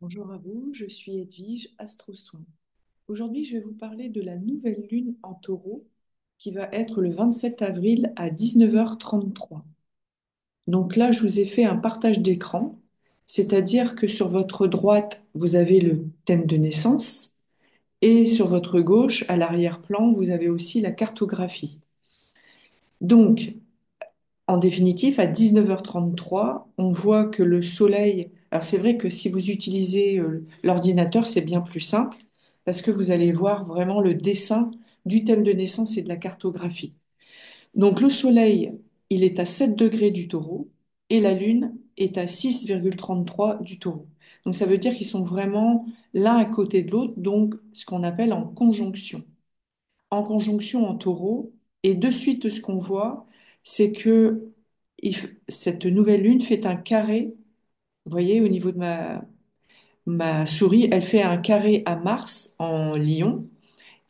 Bonjour à vous, je suis Edwige, Astrosoin. Aujourd'hui, je vais vous parler de la nouvelle lune en taureau qui va être le 27 avril à 19h33. Donc là, je vous ai fait un partage d'écran, c'est-à-dire que sur votre droite, vous avez le thème de naissance et sur votre gauche, à l'arrière-plan, vous avez aussi la cartographie. Donc, en définitive, à 19h33, on voit que le soleil... Alors c'est vrai que si vous utilisez l'ordinateur, c'est bien plus simple parce que vous allez voir vraiment le dessin du thème de naissance et de la cartographie. Donc le soleil, il est à 7 degrés du taureau et la lune est à 6,33 du taureau. Donc ça veut dire qu'ils sont vraiment l'un à côté de l'autre, donc ce qu'on appelle en conjonction en taureau. Et de suite, ce qu'on voit, c'est que cette nouvelle lune fait un carré. Vous voyez, au niveau de ma souris, elle fait un carré à Mars en Lion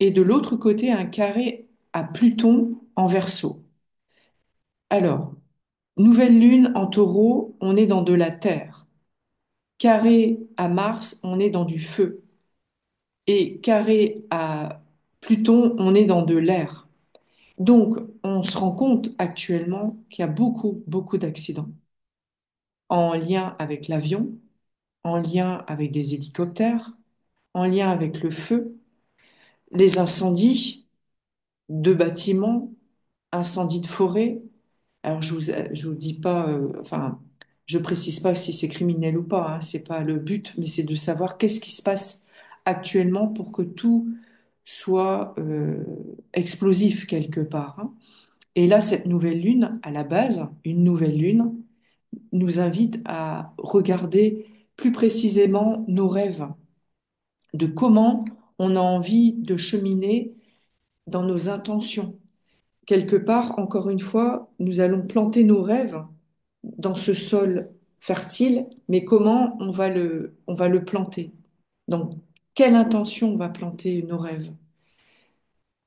et de l'autre côté, un carré à Pluton en Verseau. Alors, nouvelle lune en taureau, on est dans de la terre. Carré à Mars, on est dans du feu. Et carré à Pluton, on est dans de l'air. Donc, on se rend compte actuellement qu'il y a beaucoup, beaucoup d'accidents en lien avec l'avion, en lien avec des hélicoptères, en lien avec le feu, les incendies de bâtiments, incendies de forêt. Alors, je vous dis pas, enfin, je précise pas si c'est criminel ou pas, hein, c'est pas le but, mais c'est de savoir qu'est-ce qui se passe actuellement pour que tout soit explosif quelque part, hein. Et là, cette nouvelle lune, à la base, une nouvelle lune, nous invite à regarder plus précisément nos rêves, de comment on a envie de cheminer dans nos intentions. Quelque part, encore une fois, nous allons planter nos rêves dans ce sol fertile, mais comment on va le planter? Donc, quelle intention on va planter nos rêves?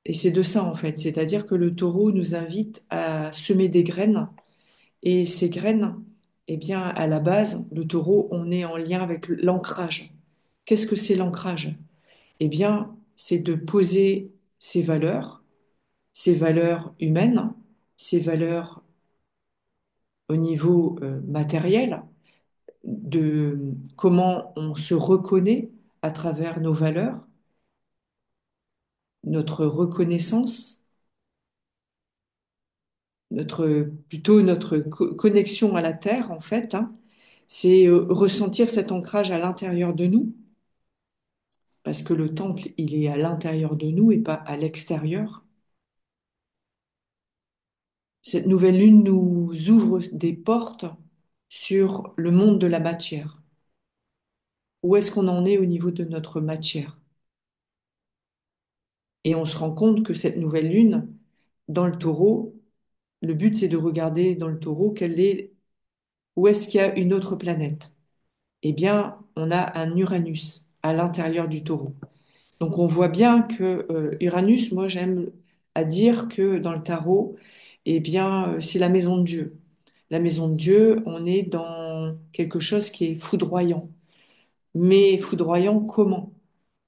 Et c'est de ça, en fait. C'est-à-dire que le taureau nous invite à semer des graines. Et ces graines, eh bien, à la base, le taureau, on est en lien avec l'ancrage. Qu'est-ce que c'est l'ancrage? Eh bien, c'est de poser ses valeurs humaines, ses valeurs au niveau matériel, de comment on se reconnaît à travers nos valeurs, notre reconnaissance, plutôt notre connexion à la terre, en fait, hein. C'est ressentir cet ancrage à l'intérieur de nous, parce que le temple, il est à l'intérieur de nous et pas à l'extérieur. Cette nouvelle lune nous ouvre des portes sur le monde de la matière. Où est-ce qu'on en est au niveau de notre matière? Et on se rend compte que cette nouvelle lune, dans le taureau, le but c'est de regarder dans le taureau où est-ce qu'il y a une autre planète. Eh bien, on a un Uranus à l'intérieur du taureau. Donc on voit bien que Uranus, moi j'aime à dire que dans le tarot, eh bien c'est la maison de Dieu. La maison de Dieu, on est dans quelque chose qui est foudroyant. Mais foudroyant comment?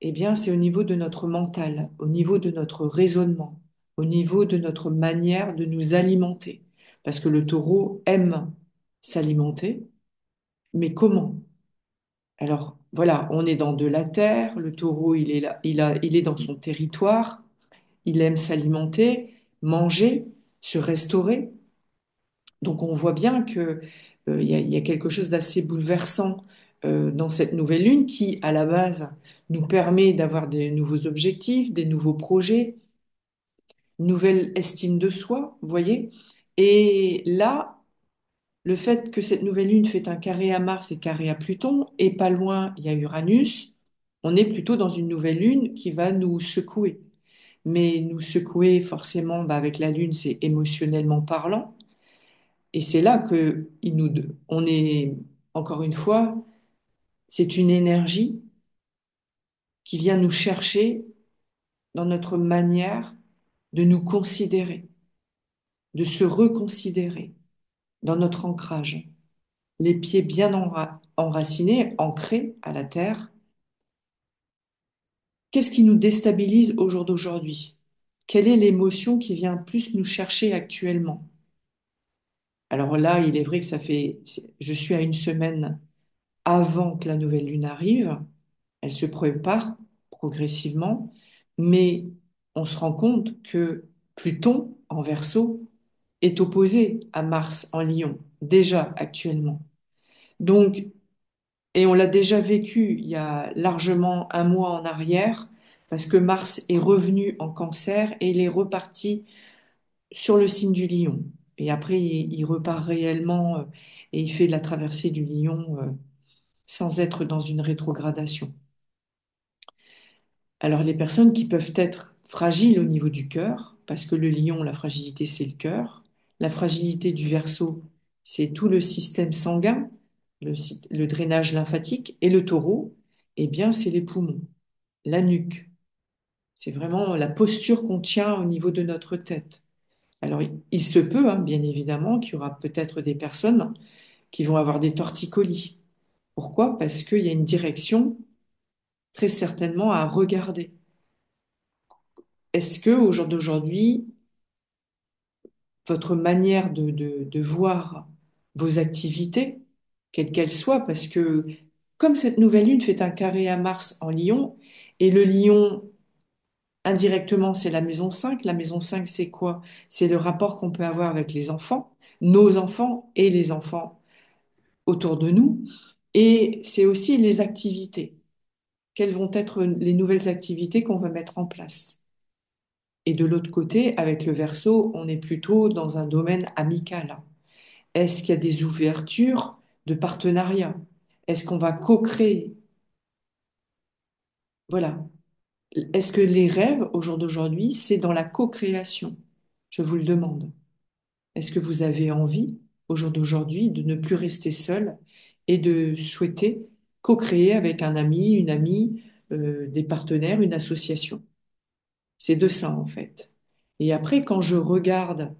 Eh bien c'est au niveau de notre mental, au niveau de notre raisonnement, au niveau de notre manière de nous alimenter. Parce que le taureau aime s'alimenter, mais comment? Alors voilà, on est dans de la terre, le taureau, il est là, il est dans son territoire, il aime s'alimenter, manger, se restaurer. Donc on voit bien que il y a quelque chose d'assez bouleversant dans cette nouvelle lune qui, à la base, nous permet d'avoir des nouveaux objectifs, des nouveaux projets, une nouvelle estime de soi, vous voyez. Et là, le fait que cette nouvelle lune fait un carré à Mars et carré à Pluton, et pas loin, il y a Uranus, on est plutôt dans une nouvelle lune qui va nous secouer. Mais nous secouer, forcément, bah, avec la lune, c'est émotionnellement parlant. Et c'est là que on est, encore une fois, c'est une énergie qui vient nous chercher dans notre manière de nous considérer, de se reconsidérer dans notre ancrage. les pieds bien enracinés, ancrés à la terre. Qu'est-ce qui nous déstabilise au jour d'aujourd'hui? Quelle est l'émotion qui vient plus nous chercher actuellement? Alors là, il est vrai que je suis à une semaine avant que la nouvelle lune arrive. Elle se prépare progressivement, mais on se rend compte que Pluton en Verseau est opposé à Mars en Lion, déjà actuellement. Donc, et on l'a déjà vécu il y a largement un mois en arrière, parce que Mars est revenu en Cancer et il est reparti sur le signe du Lion. Et après, il repart réellement et il fait la traversée du Lion sans être dans une rétrogradation. Alors, les personnes qui peuvent être fragiles au niveau du cœur, parce que le lion, la fragilité, c'est le cœur. La fragilité du verso, c'est tout le système sanguin, le drainage lymphatique. Et le taureau, eh bien, c'est les poumons, la nuque. C'est vraiment la posture qu'on tient au niveau de notre tête. Alors, il se peut, hein, bien évidemment, qu'il y aura peut-être des personnes qui vont avoir des torticolis. Pourquoi? Parce qu'il y a une direction très certainement à regarder. Est-ce que au jour d'aujourd'hui, votre manière de voir vos activités, quelles qu'elles soient, parce que comme cette nouvelle lune fait un carré à Mars en Lion, et le Lion, indirectement, c'est la maison 5. La maison 5, c'est quoi? C'est le rapport qu'on peut avoir avec les enfants, nos enfants et les enfants autour de nous. Et c'est aussi les activités. Quelles vont être les nouvelles activités qu'on va mettre en place? Et de l'autre côté, avec le Verseau, on est plutôt dans un domaine amical. Est-ce qu'il y a des ouvertures de partenariat? Est-ce qu'on va co-créer? Voilà. Est-ce que les rêves, au jour d'aujourd'hui, c'est dans la co-création? Je vous le demande. Est-ce que vous avez envie, au jour d'aujourd'hui, de ne plus rester seul et de souhaiter co-créer avec un ami, une amie, des partenaires, une association? C'est de ça, en fait. Et après, quand je regarde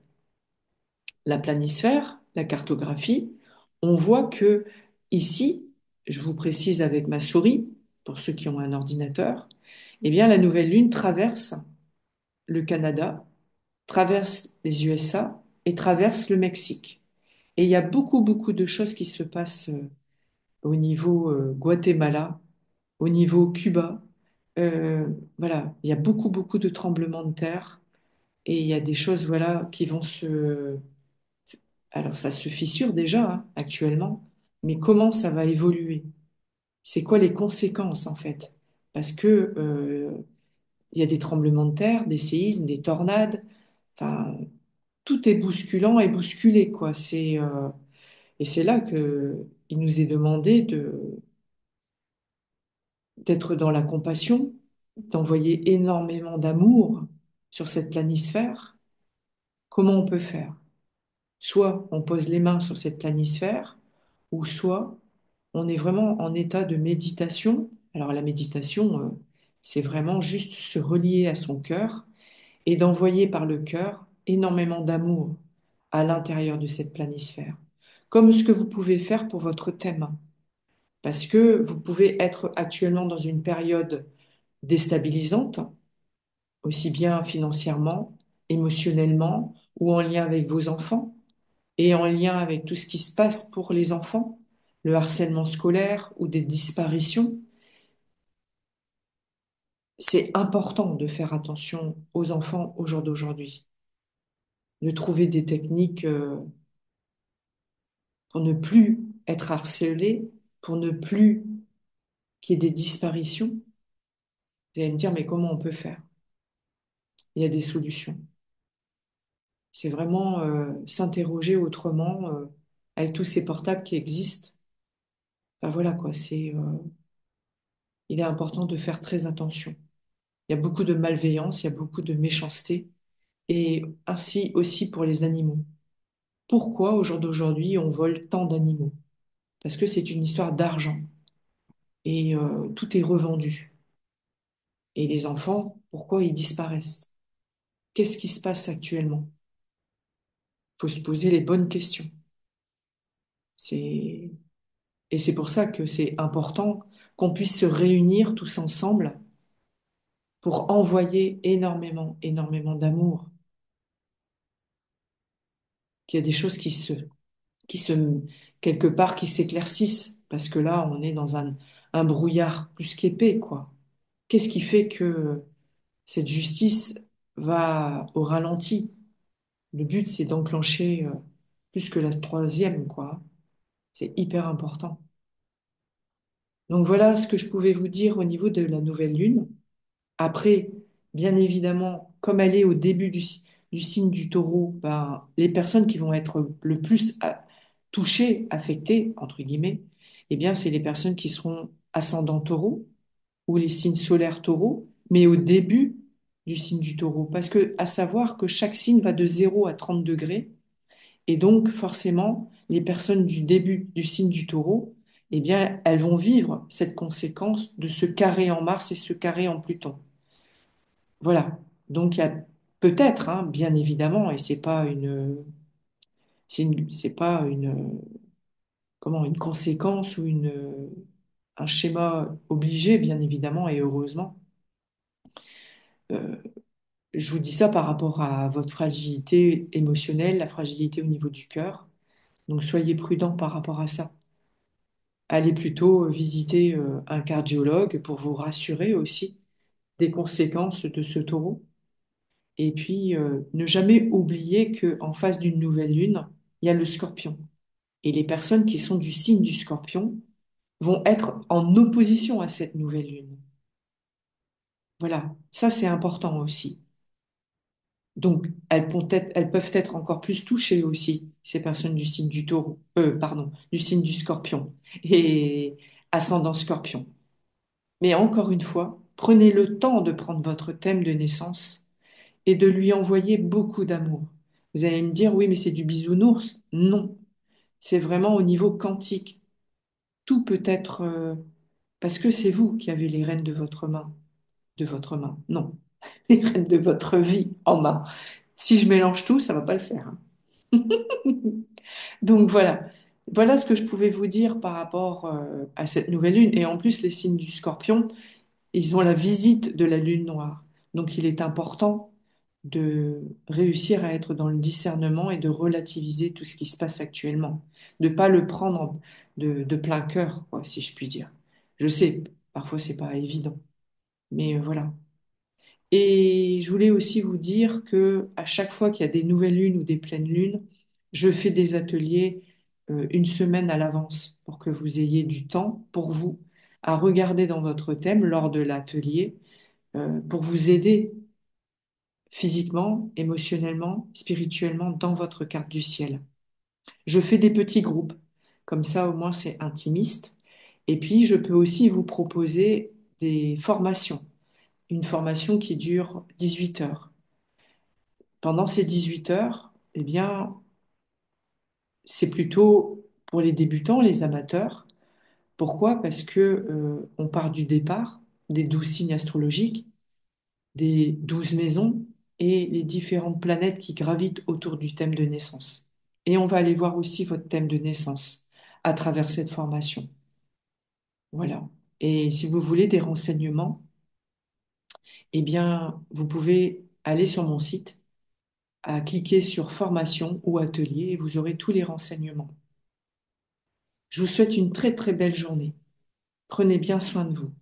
la planisphère, la cartographie, on voit que ici, je vous précise avec ma souris, pour ceux qui ont un ordinateur, eh bien, la nouvelle lune traverse le Canada, traverse les USA et traverse le Mexique. Et il y a beaucoup, beaucoup de choses qui se passent au niveau Guatemala, au niveau Cuba. Euh, voilà, il y a beaucoup, beaucoup de tremblements de terre et il y a des choses, voilà, qui vont se... Alors, ça se fissure déjà, hein, actuellement, mais comment ça va évoluer? C'est quoi les conséquences, en fait? Parce que, il y a des tremblements de terre, des séismes, des tornades, enfin, tout est bousculant et bousculé, quoi. Et c'est là que il nous est demandé d'être dans la compassion, d'envoyer énormément d'amour sur cette planisphère. Comment on peut faire? Soit on pose les mains sur cette planisphère, ou soit on est vraiment en état de méditation. Alors la méditation, c'est vraiment juste se relier à son cœur et d'envoyer par le cœur énormément d'amour à l'intérieur de cette planisphère, comme ce que vous pouvez faire pour votre thème. Parce que vous pouvez être actuellement dans une période déstabilisante, aussi bien financièrement, émotionnellement, ou en lien avec vos enfants, et en lien avec tout ce qui se passe pour les enfants, le harcèlement scolaire ou des disparitions. C'est important de faire attention aux enfants au jour d'aujourd'hui, de trouver des techniques pour ne plus être harcelés, pour ne plus qu'il y ait des disparitions. Vous allez me dire, mais comment on peut faire? Il y a des solutions. C'est vraiment s'interroger autrement avec tous ces portables qui existent. Ben voilà quoi, il est important de faire très attention. Il y a beaucoup de malveillance, il y a beaucoup de méchanceté, et ainsi aussi pour les animaux. Pourquoi au jour d'aujourd'hui on vole tant d'animaux? Parce que c'est une histoire d'argent et tout est revendu. Et les enfants, pourquoi ils disparaissent? Qu'est-ce qui se passe actuellement? Il faut se poser les bonnes questions. C'est, et c'est pour ça que c'est important qu'on puisse se réunir tous ensemble pour envoyer énormément, énormément d'amour, qu'il y a des choses qui se, quelque part, qui s'éclaircissent, parce que là, on est dans un brouillard plus qu'épais, quoi. Qu'est-ce qui fait que cette justice va au ralenti? Le but, c'est d'enclencher plus que la troisième, quoi. C'est hyper important. Donc voilà ce que je pouvais vous dire au niveau de la nouvelle lune. Après, bien évidemment, comme elle est au début du signe du taureau, ben, les personnes qui vont être le plus touchées, affectées, entre guillemets, eh bien, c'est les personnes qui seront ascendant taureau ou les signes solaires taureau, mais au début du signe du taureau. Parce que, à savoir que chaque signe va de 0 à 30 degrés, et donc, forcément, les personnes du début du signe du taureau, eh bien, elles vont vivre cette conséquence de ce carré en Mars et ce carré en Pluton. Voilà. Donc, il y a peut-être, hein, bien évidemment, et c'est pas comment, une conséquence ou un schéma obligé, bien évidemment, et heureusement. Euh, je vous dis ça par rapport à votre fragilité émotionnelle, la fragilité au niveau du cœur. Donc, soyez prudents par rapport à ça. Allez plutôt visiter un cardiologue pour vous rassurer aussi des conséquences de ce taureau. Et puis, ne jamais oublier qu'en face d'une nouvelle lune, il y a le scorpion. Et les personnes qui sont du signe du scorpion vont être en opposition à cette nouvelle lune. Voilà, ça c'est important aussi. Donc, elles peuvent être encore plus touchées aussi, ces personnes du signe du taureau, pardon, du signe du scorpion et ascendant scorpion. Mais encore une fois, prenez le temps de prendre votre thème de naissance et de lui envoyer beaucoup d'amour. Vous allez me dire, oui, mais c'est du bisounours. Non, c'est vraiment au niveau quantique. Tout peut être parce que c'est vous qui avez les rênes de votre main. Non, les rênes de votre vie en main. Si je mélange tout, ça va pas le faire, hein. Donc voilà. Voilà ce que je pouvais vous dire par rapport à cette nouvelle lune. Et en plus, les signes du scorpion, ils ont la visite de la lune noire. Donc il est important de réussir à être dans le discernement et de relativiser tout ce qui se passe actuellement. De pas le prendre de plein cœur, quoi, si je puis dire. Je sais, parfois c'est pas évident, mais voilà. Et je voulais aussi vous dire que à chaque fois qu'il y a des nouvelles lunes ou des pleines lunes, je fais des ateliers une semaine à l'avance pour que vous ayez du temps pour vous à regarder dans votre thème lors de l'atelier pour vous aider physiquement, émotionnellement, spirituellement dans votre carte du ciel. Je fais des petits groupes, comme ça au moins c'est intimiste. Et puis je peux aussi vous proposer des formations, une formation qui dure 18 heures. Pendant ces 18 heures, eh bien, c'est plutôt pour les débutants, les amateurs. Pourquoi? Parce que on part du départ des 12 signes astrologiques, des 12 maisons et les différentes planètes qui gravitent autour du thème de naissance. Et on va aller voir aussi votre thème de naissance à travers cette formation. Voilà. Et si vous voulez des renseignements, eh bien, vous pouvez aller sur mon site, à cliquer sur formation ou atelier et vous aurez tous les renseignements. Je vous souhaite une très très belle journée. Prenez bien soin de vous.